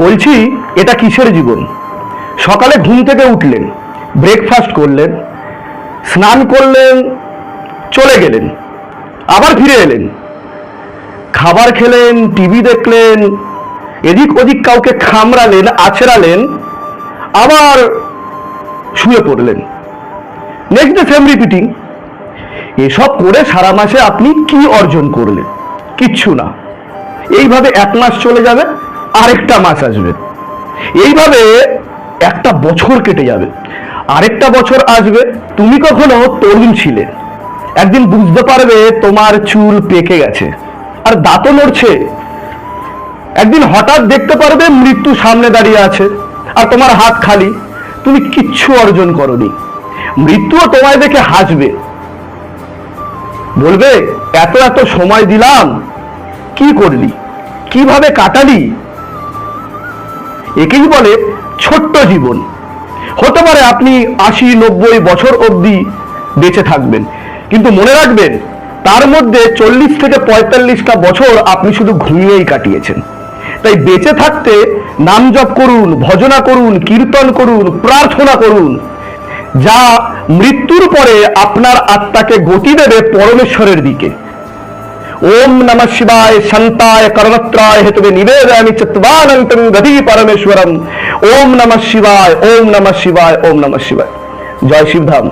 বলছি, এটা কিসের জীবন? সকালে ঘুম থেকে উঠলেন, ব্রেকফাস্ট করলেন, স্নান করলেন, চলে গেলেন, আবার ফিরে এলেন, খাবার খেলেন, টিভি দেখলেন, এদিক ওদিক কাউকে খামড়ালেন, আছড়ালেন, আবার শুয়ে পড়লেন। Next day same repeating. এসব করে সারা মাসে আপনি কি অর্জন করলেন? কিচ্ছু না। এইভাবে এক মাস চলে যাবে, আরেকটা মাস আসবে, এইভাবে একটা বছর কেটে যাবে, আরেকটা বছর আসবে। তুমি কখনো তরুণ ছিলে, একদিন বুঝতে পারবে তোমার চুল পেকে গেছে আর দাঁতও নড়ছে। একদিন হঠাৎ দেখতে পারবে মৃত্যু সামনে দাঁড়িয়ে আছে আর তোমার হাত খালি, তুমি কিচ্ছু অর্জন করনি। মৃত্যুও তোমায় দেখে হাসবে, বলবে এত এত সময় দিলাম, কি করলি, কিভাবে কাটালি? একেই বলে ছোট্ট জীবন। হতে পারে আপনি 80-90 বছর অবধি বেঁচে থাকবেন, কিন্তু মনে রাখবেন তার মধ্যে 40 থেকে 45টা বছর আপনি শুধু ঘুমিয়েই কাটিয়েছেন। তাই বেঁচে থাকতে নাম জপ করুন, ভজনা করুন, কীর্তন করুন, প্রার্থনা করুন, যা মৃত্যুর পরে আপনার আত্মাকে গতি দেবে পরমেশ্বরের দিকে। ওম নমঃ শিবায় শান্তায় কর্মত্রায় হেতবে নিবেদয়ামি চত্বানন্তং গতি পরমেশ্বরম। ওম নমঃ শিবায়, ওম নমঃ শিবায়, ওম নমঃ শিবায়। জয় শিবধাম।